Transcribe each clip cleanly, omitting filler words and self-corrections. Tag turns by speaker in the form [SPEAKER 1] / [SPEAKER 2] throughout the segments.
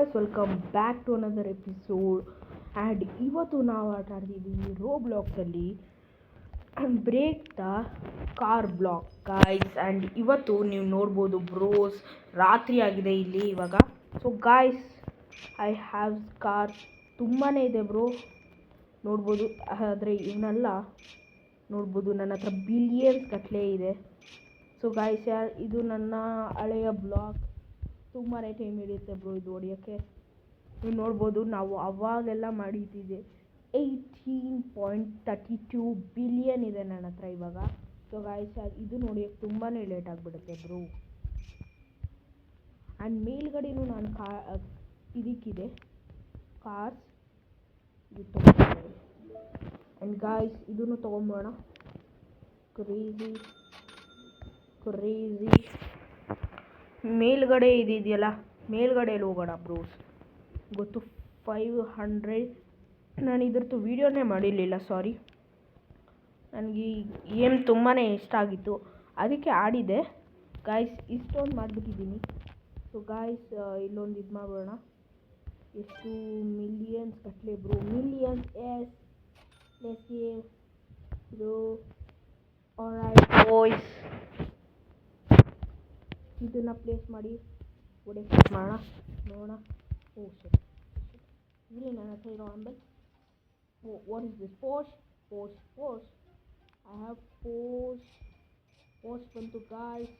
[SPEAKER 1] Guys, welcome back to another episode. And ಇವತ್ತು ನಾವು ಆಟ ಆಡ್ತಿದ್ದೀವಿ ರೋಬ್ಲಾಕ್ಸಲ್ಲಿ break the car block guys. And ಇವತ್ತು ನೀವು ನೋಡ್ಬೋದು ಬ್ರೋಸ್, ರಾತ್ರಿ ಆಗಿದೆ ಇಲ್ಲಿ ಇವಾಗ. So guys, I have car ತುಂಬಾ ಇದೆ ಬ್ರೋ, ನೋಡ್ಬೋದು. ಆದರೆ ಇವನ್ನೆಲ್ಲ ನೋಡ್ಬೋದು, ನನ್ನ ಹತ್ರ ಬಿಲಿಯನ್ಸ್ ಗಟ್ಟಲೆ ಇದೆ. ಸೊ ಗಾಯ್ಸ್ ಇದು ನನ್ನ ಹಳೆಯ ಬ್ಲಾಗ್. ತುಂಬಾ ಟೈಮ್ ಹಿಡಿಯುತ್ತೆ ಬ್ರೋ ಇದು ಹೊಡಿಯೋಕ್ಕೆ. ನೀವು ನೋಡ್ಬೋದು, ನಾವು ಅವಾಗೆಲ್ಲ ಮಾಡಿದ್ದಿದೆ 18.32 ಬಿಲಿಯನ್ ಇದೆ ನನ್ನ ಹತ್ರ ಇವಾಗ. ಸೊ ಗಾಯ್ಸ್ ಇದು ನೋಡಿಯೋಕ್ಕೆ ತುಂಬಾ ಲೇಟ್ ಆಗಿಬಿಡುತ್ತೆ ಬ್ರೋ. ಆ್ಯಂಡ್ ಮೇಲ್ಗಡೆನೂ ನಾನು ಇದಕ್ಕಿದೆ ಕಾರ್ಸ್, ಇದು ತೊಗೊಂಡು. ಆ್ಯಂಡ್ ಗಾಯ್ಸ್ ಇದನ್ನು ತೊಗೊಂಬೋಣ. ಕ್ರೇಜಿ ಮೇಲ್ಗಡೆ ಇದೆಯಲ್ಲ, ಮೇಲ್ಗಡೆಯಲ್ಲಿ ಹೋಗೋಣ ಬ್ರೋಸ್. ಗೊತ್ತು 500. ನಾನು ಇದ್ರದ್ದು ವೀಡಿಯೋನೇ ಮಾಡಿರಲಿಲ್ಲ, ಸಾರಿ. ನನಗೆ ಗೇಮ್ ತುಂಬಾ ಇಷ್ಟ ಆಗಿತ್ತು, ಅದಕ್ಕೆ ಆಡಿದೆ ಗಾಯ್ಸ್. ಇಷ್ಟೊಂದು ಮಾಡಿಬಿಟ್ಟಿದ್ದೀನಿ. ಸೊ ಗಾಯ್ಸ್ ಇಲ್ಲೊಂದು ಇದು ಮಾಡೋಣ. ಎಷ್ಟು ಮಿಲಿಯನ್ಸ್ ಗಟ್ಟಲೆ bro, millions. Yes let's bro. All right boys, ಇದನ್ನು ಪ್ಲೇಸ್ ಮಾಡಿ ಹೊಡೆಕ್ಕೆ ಮಾಡೋಣ, ನೋಡೋಣ. ಓ ಶಟ್, ಇಲ್ಲಿ ನನ್ನ ಹತ್ರ ಇರೋ ಆಂಬಲ್. What is this? Post I have post ಬಂತು ಗಾಯ್ಸ್.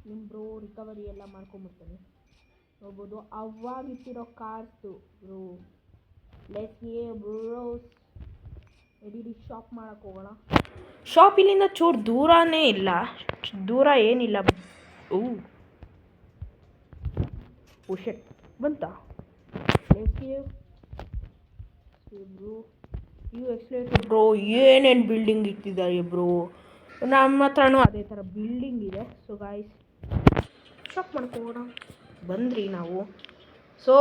[SPEAKER 1] ನಿಮ್ಮ ಬ್ರೋ ರಿಕವರಿ ಎಲ್ಲ ಮಾಡ್ಕೊಂಬಿಡ್ತಾನೆ, ನೋಡ್ಬೋದು. ಅವಾಗಿಟ್ಟಿರೋ ಕಾರ್ಸ್ದು ಬ್ರೋ. ಲೆಟ್ಸ್ ಬ್ರೋಸ್ ಎಡಿ ಶಾಪ್ ಮಾಡೋಕ್ಕೆ ಹೋಗೋಣ. ಶಾಪ್ ಇಲ್ಲಿಂದ ಚೂರು ದೂರನೇ ಇಲ್ಲ, ದೂರ ಏನಿಲ್ಲ. ಓ ಶಟ್ ಬಂತಾ? Bro you escalator bro. ಏನೇನು ಬಿಲ್ಡಿಂಗ್ ಇಟ್ಟಿದ್ದಾರೆ ಬ್ರೋ, ನಮ್ಮ ಹತ್ರನೂ ಅದೇ ಥರ ಬಿಲ್ಡಿಂಗ್ ಇದೆ. ಸೊ ಗಾಯ್ಸ್ ಶಾಪ್ ಮಾಡ್ಕೋಣ ಬಂದ್ರಿ ನಾವು. ಸೊ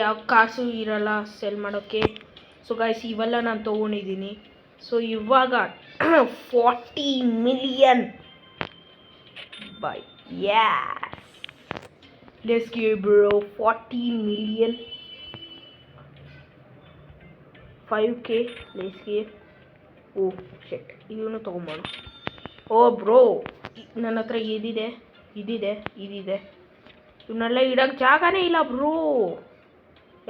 [SPEAKER 1] ಯಾವ ಕಾಸು ಇರಲ್ಲ ಸೆಲ್ ಮಾಡೋಕ್ಕೆ. ಸೊ ಗಾಯ್ಸ್ ಇವೆಲ್ಲ ನಾನು ತೊಗೊಂಡಿದ್ದೀನಿ. ಸೊ ಇವಾಗ 40 million by let's give bro. 40 million 5K let's give. Oh shit, ಇದನ್ನು ತೊಗೊಂಬೋಣ. ಓ ಬ್ರೋ, ನನ್ನ ಹತ್ರ ಇದಿದೆ. ಇವನ್ನೆಲ್ಲ ಇಡೋಕ್ಕೆ ಜಾಗನೇ ಇಲ್ಲ ಬ್ರೋ.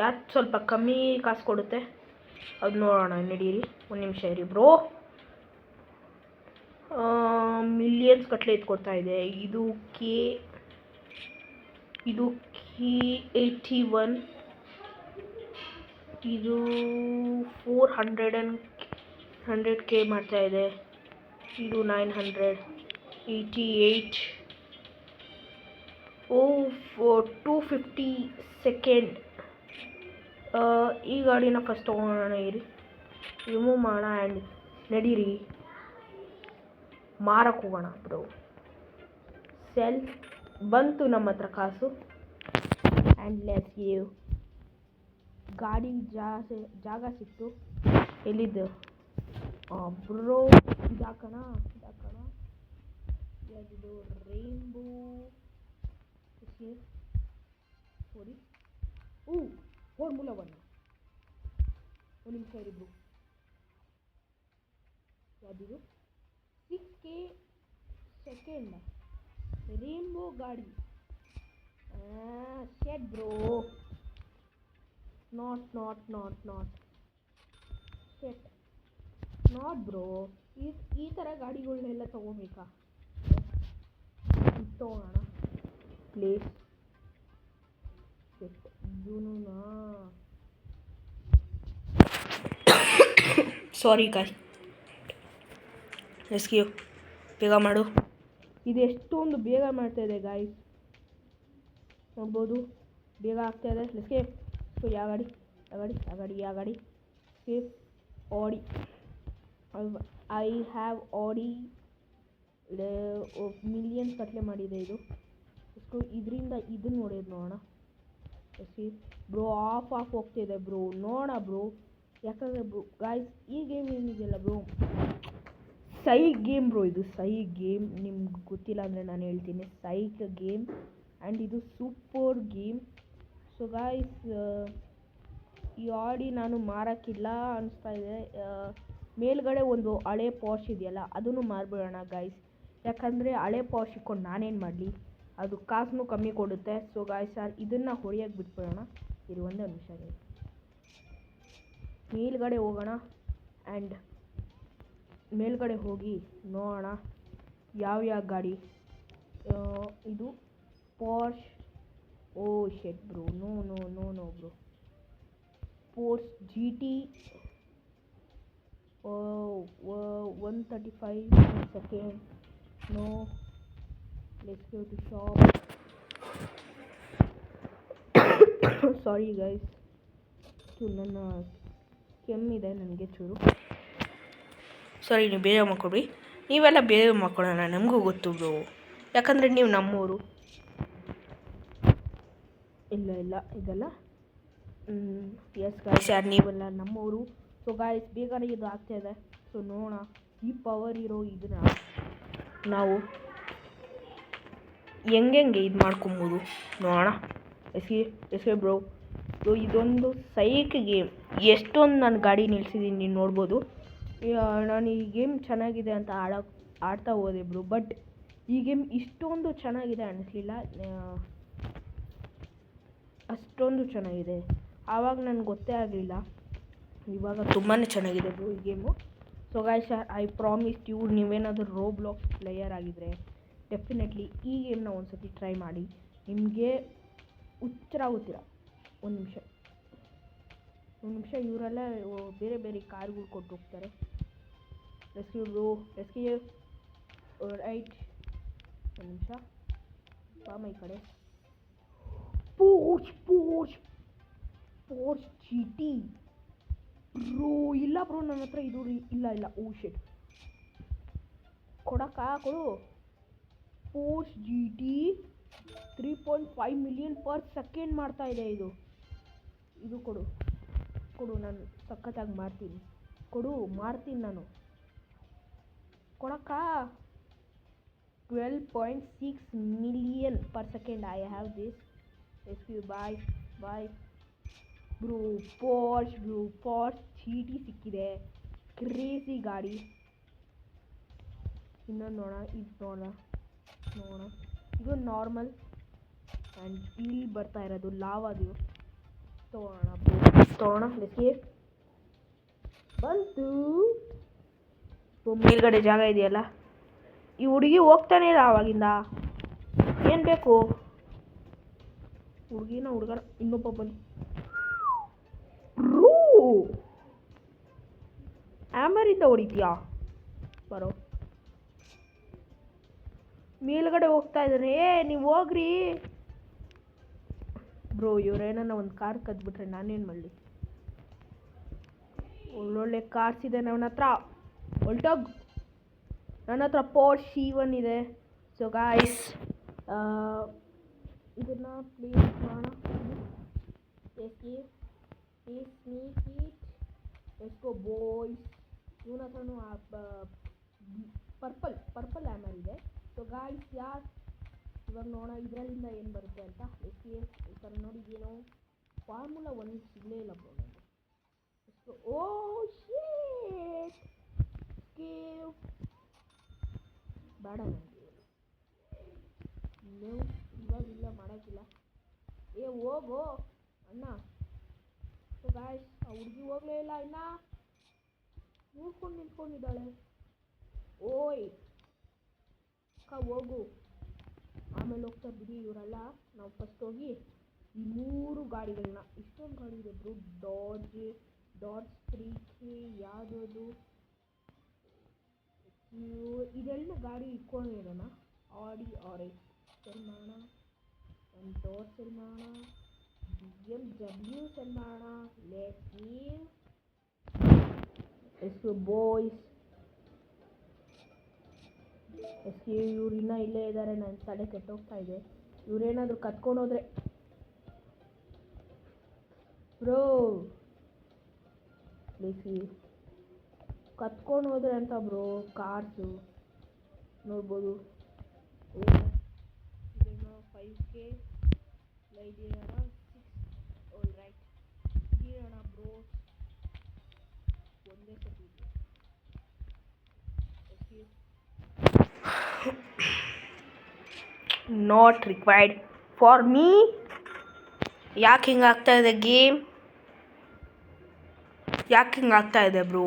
[SPEAKER 1] ಯಾರು ಸ್ವಲ್ಪ ಕಮ್ಮಿ ಕಾಸು ಕೊಡುತ್ತೆ ಅದು ನೋಡೋಣ, ನಡೀರಿ ಒಂದು ನಿಮಿಷ ಇರಿ ಬ್ರೋ. ಮಿಲಿಯನ್ಸ್ ಗಟ್ಟಲೆ ಎತ್ಕೊಡ್ತಾ ಇದೆ. ಇದು ಕೆ 81, ಇದು 400K ಮಾಡ್ತಾ ಇದೆ. ಇದು 988. ಓ 250 ಸೆಕೆಂಡ್. ಈ ಗಾಡಿನ ಫಸ್ಟ್ ತೊಗೊಳೋಣ ಇರಿ, ರಿಮೂವ್ ಮಾಡೋಣ. ಆ್ಯಂಡ್ ನಡೀರಿ ಮಾರಕ್ಕೆ ಹೋಗೋಣ ಬ್ರೋ. ಸೆಲ್ ಬಂತು ನಮ್ಮ ಹತ್ರ ಕಾಸು. And let's give. ಗಾಡಿ ಜಾಗ ಸಿಕ್ತು. ಎಲ್ಲಿದ್ದು ಬ್ರೋ? ಇದಾಕೋಣ. ಯಾವುದು ರೈನ್ಬೋ ನೋಡಿ. ಫಾರ್ಮುಲಾ 1. ಒಂದು ನಿಮಿಷ ಇರಿ ಬ್ರೋ. ಯಾವ್ದಿದು? 6K ಸೆಕೆಂಡ್ ರೈನ್ಬೋ ಗಾಡಿ. Shit bro. Not shit not bro. ಈ ಥರ ಗಾಡಿಗಳನ್ನೆಲ್ಲ ತೊಗೋಬೇಕಾ? ತೊಗೊಳೋಣ ಪ್ಲೇಸ್. ಶೆಟ್ ಇದೂನಾ. ಸಾರಿ ಗಾಯ್ಸ್, ಎಸ್ಕ್ಯೂ ಬೇಗ ಮಾಡು. ಇದು ಎಷ್ಟೊಂದು ಬೇಗ ಮಾಡ್ತಾಯಿದೆ ಗಾಯ್ಸ್, ನೋಡ್ಬೋದು. ಬೇಗ ಆಗ್ತಾಯಿದೆ. ಲೆಸ್ಕೆ. ಸೊ ಯಾವ ಗಾಡಿ ಸೇಫ್ ಆಡಿ. ಐ ಹ್ಯಾವ್ ಆಡಿ. ಮಿಲಿಯನ್ಸ್ ಗಟ್ಟಲೆ ಮಾಡಿದೆ ಇದು. ಇದರಿಂದ ಇದನ್ನು ನೋಡೋದು ನೋಡೋಣ. ಬ್ರೋ ಆಫ್ ಹೋಗ್ತಿದೆ ಬ್ರೋ, ನೋಡ ಬ್ರೋ. ಯಾಕಂದರೆ ಬ್ರೋ ಗಾಯ್ಸ್ ಈ ಗೇಮ್ ಏನಿದೆಯಲ್ಲ ಬ್ರೋ, ಸೈ ಗೇಮ್ ಬ್ರೋ. ಇದು ಸೈ ಗೇಮ್, ನಿಮ್ಗೆ ಗೊತ್ತಿಲ್ಲ ಅಂದರೆ ನಾನು ಹೇಳ್ತೀನಿ. ಸೈಕ್ ಗೇಮ್. ಆ್ಯಂಡ್ ಇದು ಸೂಪರ್ ಗೇಮ್. ಸೊ ಗಾಯ್ಸ್, ಈ ಆಡಿ ನಾನು ಮಾರೋಕ್ಕಿಲ್ಲ ಅನಿಸ್ತಾ ಇದೆ. ಮೇಲ್ಗಡೆ ಒಂದು ಹಳೆ ಪಾಶ್ ಇದೆಯಲ್ಲ, ಅದನ್ನು ಮಾರ್ಬಿಡೋಣ ಗಾಯ್ಸ್. ಯಾಕಂದರೆ ಹಳೆ ಪಾಶ್ ಇಟ್ಕೊಂಡು ನಾನೇನು ಮಾಡಲಿ, ಅದು ಕಾಸನ್ನು ಕಮ್ಮಿ ಕೊಡುತ್ತೆ. ಸೊ ಗಾಯ್ಸ್, ಇದನ್ನು ಹೊಡೆಯೋಕ್ಕೆ ಬಿಟ್ಬಿಡೋಣ. ಇದು ಒಂದೇ ನಿಮಿಷ ಗಾಯ್ಸ್. ಮೇಲ್ಗಡೆ ಹೋಗೋಣ ಆ್ಯಂಡ್ ಮೇಲ್ಗಡೆ ಹೋಗಿ ನೋಡೋಣ ಯಾವ ಗಾಡಿ. ಇದು Porsche. Oh shit bro, no no no no bro. Porsche GT 135 second. No, let's go to shop. Sorry guys, ನನ್ನ ಕೆಮ್ಮಿದೆ ನನಗೆ ಚೂರು. ಸಾರಿ, ನೀವು ಬೇರೆ ಮಾಡ್ಕೊಡ್ರಿ. ನೀವೆಲ್ಲ ಬೇರೆ ಮಾಡ್ಕೊಳ್ಳೋಣ, ನಮಗೂ ಗೊತ್ತು ಬ್ರೋ, ಯಾಕಂದರೆ ನೀವು ನಮ್ಮವರು. ಇಲ್ಲ ಇದೆಲ್ಲ ಎಸ್ ಗಾಯ್ಸ್, ಯಾರು ನೀವೆಲ್ಲ ನಮ್ಮವರು. ಸೊ ಗಾಯ್ಸ್, ಬೇಗನೆ ಇದು ಆಗ್ತಾಯಿದೆ. ಸೊ ನೋಡೋಣ, ಈ ಪವರ್ ಇರೋ ಇದನ್ನ ನಾವು ಹೆಂಗೆ ಇದು ಮಾಡ್ಕೊಬೋದು ನೋಡೋಣ. S K bro. ಸೊ ಇದೊಂದು ಸೈಕ್ ಗೇಮ್. ಎಷ್ಟೊಂದು ನಾನು ಗಾಡಿ ನಿಲ್ಸಿದ್ದೀನಿ, ನೀವು ನೋಡ್ಬೋದು. ನಾನು ಈ ಗೇಮ್ ಚೆನ್ನಾಗಿದೆ ಅಂತ ಆಡ್ತಾ ಹೋದೆ ಬ್ರೋ, ಬಟ್ ಈ ಗೇಮ್ ಇಷ್ಟೊಂದು ಚೆನ್ನಾಗಿದೆ ಅನ್ನಿಸ್ಲಿಲ್ಲ. ಅಷ್ಟೊಂದು ಚೆನ್ನಾಗಿದೆ ಆವಾಗ ನನಗೆ ಗೊತ್ತೇ ಆಗಲಿಲ್ಲ. ಇವಾಗ ತುಂಬಾ ಚೆನ್ನಾಗಿದೆ ಬ್ರೋ ಈ game. So guys, I promise you, ನೀವೇನಾದರೂ ರೋಬ್ಲಾಕ್ಸ್ ಪ್ಲೇಯರ್ ಆಗಿದ್ದರೆ ಡೆಫಿನೆಟ್ಲಿ ಈ ಗೇಮ್ನ ಒಂದು ಸತಿ ಟ್ರೈ ಮಾಡಿ. ನಿಮಗೆ ಹುಚ್ಚರಾಗುತ್ತೀರ. ಒಂದು ನಿಮಿಷ ಇವರೆಲ್ಲ ಬೇರೆ ಬೇರೆ ಕಾರ್ಗಳು ಕೊಟ್ಟು ಹೋಗ್ತಾರೆ. Rescue bro, rescue. ರೈಟ್, ಒಂದು ನಿಮಿಷ ಬಾಮ ಈ ಕಡೆ. Porsche GT bro. ಇಲ್ಲ ಬ್ರೋ, ನನ್ನ ಹತ್ರ ಇದು ಇಲ್ಲ. ಓ ಶಿಟ್, ಕೊಡು. Porsche GT 3.5 million per second ಮಾಡ್ತಾ ಇದೆ ಇದು ಕೊಡು. ನಾನು ಸಖತ್ತಾಗಿ ಮಾರ್ತೀನಿ. ಮಾರ್ತೀನಿ ನಾನು. ಕೊಡಕ್ಕ. 12.6 million per second. I have this. ಎಸ್ಕ್ಯೂ ಬಾಯ್ ಬ್ರೋ. ಪೋರ್ಸ್ GT ಸಿಕ್ಕಿದೆ. ಕ್ರೇಜಿ ಗಾಡಿ. ಇನ್ನೊಂದು ನೋಡೋಣ. ಇದು ನಾರ್ಮಲ್ ಆ್ಯಂಡ್ ಇಲ್ಲಿ ಬರ್ತಾ ಇರೋದು ಲಾವಾದು. ತೊಗೊಳ್ಳೋಣ. ಬಂತು. ಮೇಲ್ಗಡೆ ಜಾಗ ಇದೆಯಲ್ಲ. ಈ ಹುಡುಗಿ ಹೋಗ್ತಾನೆ ಇಲ್ಲ ಆವಾಗಿಂದ. ಏನು ಬೇಕು ಹುಡುಗನ ಇನ್ನೊಬ್ಬ ಬಂದು. ಆಮರಿಂದ ಹೊಡಿತೀಯಾ? ಬರೋ. ಮೇಲ್ಗಡೆ ಹೋಗ್ತಾ ಇದ್ದಾನೆ. ನೀವು ಹೋಗ್ರಿ ಬ್ರೋ. ಇವರೇನ ಒಂದು ಕಾರ್ ಕದ್ಬಿಟ್ರೆ ನಾನೇನು ಮಾಡಲಿ? ಒಳ್ಳೊಳ್ಳೆ ಕಾರ್ಸ್ ಇದೆ ನನ್ನ ಹತ್ರ. ಹೊಲ್ಟೋಗ್. ನನ್ನ ಹತ್ರ ಪೋರ್ಸ್ C1 ಇದೆ. ಸೊ ಗಾಯ್ಸ್, ಇದನ್ನು ಪ್ಲೀಸ್ ಮಾಡೋಣ. Let's go boys. ಇವನ ಹತ್ರನೂ ಪರ್ಪಲ್ ಹ್ಯಾಮರ್ ಇದೆ. ಸೊ ಗಾಯ್ಸ್, ಇವಾಗ ನೋಡೋಣ ಇದರಲ್ಲಿಂದ ಏನು ಬರುತ್ತೆ ಅಂತ. ಈ ಥರ ನೋಡಿದ್ದೇನೋ ಫಾರ್ಮುಲಾ 1 ಸಿಗಲೇ ಇಲ್ಲ ಬ್ರೋ ನನಗೆ. ಓ ಶೇಟ್, ಬೇಡ ನನಗೆ. ನೀವು ಇವಾಗಿಲ್ಲ ಮಾಡೋಕ್ಕಿಲ್ಲ. ಹೋಗೋ ಅಣ್ಣ. ಸೊ ಗಾಯ್ಸ್, ಆ ಹುಡುಗಿ ಹೋಗಲೇ ಇಲ್ಲ. ಇನ್ನ ನೋಡ್ಕೊಂಡು ನಿಂತ್ಕೊಂಡಿದ್ದಾಳೆ. ಓಯ್ ಅಕ್ಕ ಹೋಗು. ಆಮೇಲೆ ಹೋಗ್ತಾ ಬಿಡಿ ಇವರೆಲ್ಲ. ನಾವು ಫಸ್ಟ್ ಹೋಗಿ ಈ 3 ಗಾಡಿಗಳನ್ನ, ಇಷ್ಟೊಂದು ಗಾಡಿ ಇದೆ ಬ್ರೋ. ಡಾಡ್ಜ್ 3K ಯಾವುದದು, ಇದೆಲ್ಲ ಗಾಡಿ ಇಟ್ಕೊಂಡಿರೋಣ. ಆಡಿ RX ಸೆಲ್ ಮಾಡೋಣ, ಡಾಟ್ ಸೆಲ್ ಮಾಡೋಣ, BMW ಸೆಲ್ ಮಾಡೋಣ. Let's boys. ಇವ್ರು ಇನ್ನೂ ಇಲ್ಲೇ ಇದ್ದಾರೆ. ನನ್ನ ತಲೆ ಕೆಟ್ಟೋಗ್ತಾ ಇದೆ. ಇವರೇನಾದರೂ ಕತ್ಕೊಂಡೋದ್ರೆ ಬ್ರೋ, ಕತ್ಕೊಂಡು ಹೋದ್ರೆ ಅಂತ ಬ್ರೋ. ಕಾರ್ಸು ನೋಡ್ಬೋದು. 5 5K ಇದೆಯಾ 6 ಆಲ್ ರೈಟ್ ಇದೆಯಣ್ಣ ಬ್ರೋ ಒಂದೇ ಸತಿ ನಾಟ್ ರಿಕ್ವೈರ್ಡ್ ಫಾರ್ ಮೀ. ಯಾಕೆ ಹಿಂಗೆ ಆಗ್ತಾ ಇದೆ ಗೇಮ್? ಯಾಕೆ ಹಿಂಗೆ ಆಗ್ತಾ ಇದೆ ಬ್ರೋ?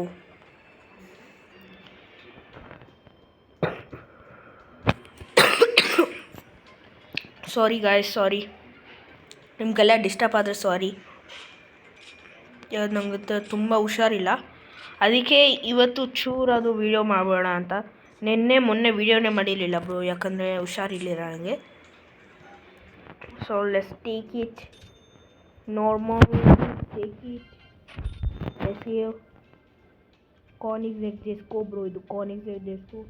[SPEAKER 1] ಸಾರಿ ಗಾಯ್ಸ್, ಸಾರಿ. ನಿಮಗೆಲ್ಲ ಡಿಸ್ಟರ್ಬ್ ಆದರೆ ಸಾರಿ. ನನಗೆ ತುಂಬ ಹುಷಾರಿಲ್ಲ, ಅದಕ್ಕೆ ಇವತ್ತು ಚೂರದು ವೀಡಿಯೋ ಮಾಡೋಣ ಅಂತ. ಮೊನ್ನೆ ವೀಡಿಯೋನೇ ಮಾಡಿರಲಿಲ್ಲ ಬ್ರೋ, ಯಾಕಂದರೆ ಹುಷಾರಿರಲಿಲ್ಲ ನನಗೆ. So let's take it normal, take it save Koenigsegg Jesko bro. ಇದು ಕಾನಿಕ್ ಜೆಸ್ಕೋ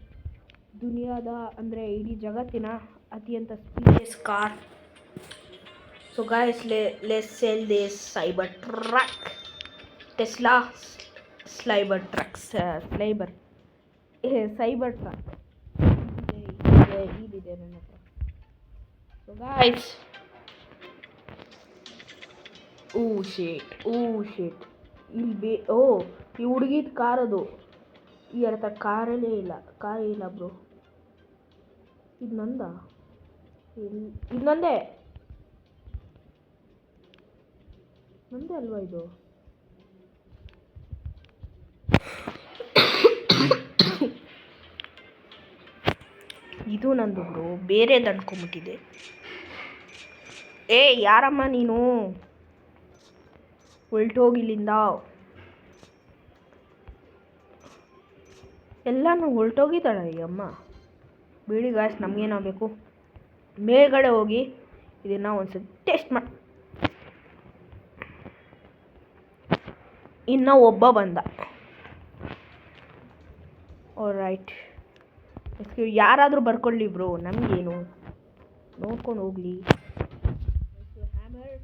[SPEAKER 1] ದುನಿಯಾದ ಅಂದರೆ ಇಡೀ ಜಗತ್ತಿನ ಅತ್ಯಂತ speediest car. So guys, let's sell this Cybertruck, Tesla Cybertruck. ಇದಿದೆ ನನ್ನ ಹತ್ರ. ಸೊ ಗಾಯ್ಸ್, ಓ ಶೇಟ್ ಇಲ್ಲಿ ಈ ಹುಡುಗಿದ ಕಾರ್ ಅದು. ಈ ಅರ್ಥ ಕಾರೇ ಇಲ್ಲ ಬ್ರೋ. ಇದು ನಂದೇ ಅಲ್ವಾ ಇದು? ಇದು ನಂದು ಬ್ರೋ, ಬೇರೆದು ಅನ್ಕೊಂಬಿಟ್ಟಿದೆ. ಯಾರಮ್ಮ ನೀನು? ಹೊಲ್ಟೋಗಿಲ್ಲಿಂದ. ಎಲ್ಲನೂ ಹೊಲ್ಟೋಗಿದ್ದಾಳೆ ಈ ಅಮ್ಮ. ಬಿಡಿ ಗಾಯ್ಸ್, ನಮಗೇನಾಗಬೇಕು? ಮೇಲ್ಗಡೆ ಹೋಗಿ ಇದನ್ನು ಒಂದ್ಸತಿ ಟೆಸ್ಟ್ ಮಾಡಿ. ಇನ್ನು ಒಬ್ಬ ಬಂದ. ರೈಟ್, ಯಾರಾದರೂ ಬರ್ಕೊಳ್ಳಿ ಬ್ರೋ, ನಮಗೇನು, ನೋಡ್ಕೊಂಡು ಹೋಗಲಿ. Hammer,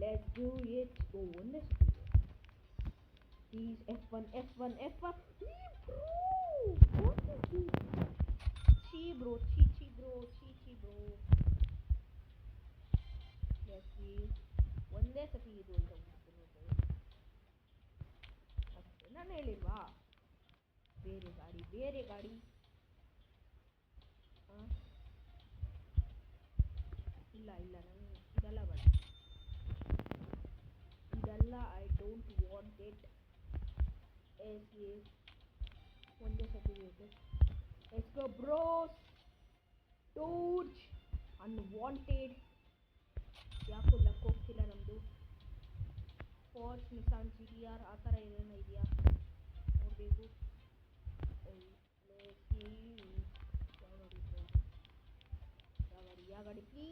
[SPEAKER 1] let's do it. ಒಂದೇ ಪ್ಲೀಸ್. F1. ಚೀ ಬ್ರೋ. ಒಂದೇ ಸತಿ ಇದು ನಾನು ಹೇಳಿಲ್ವಾ? ಬೇರೆ ಗಾಡಿ ಇಲ್ಲ ನಾನು ಇದೆಲ್ಲ ಬೇಡ, ಇದೆಲ್ಲ ಐ ಡೋಂಟ್ ವಾಂಟ್ ಇಟ್. ಒಂದೇ ಸತಿ ಬೇಕು. Let's go bros. ಟೂಚ್ ಅನ್ವಾಂಟೆಡ್. ಯಾಕೋ ಲಕ್ ಹೋಗ್ತಿಲ್ಲ ನಮ್ಮದು. ಫಾರ್ಚ್ ನಿಸಾನ್ GTR ಆ ಥರ ಏನೇನೋ ಇದೆಯಾ ನೋಡಬೇಕು. ಯಾವ ಗಾಡಿ ಪ್ಲೀ?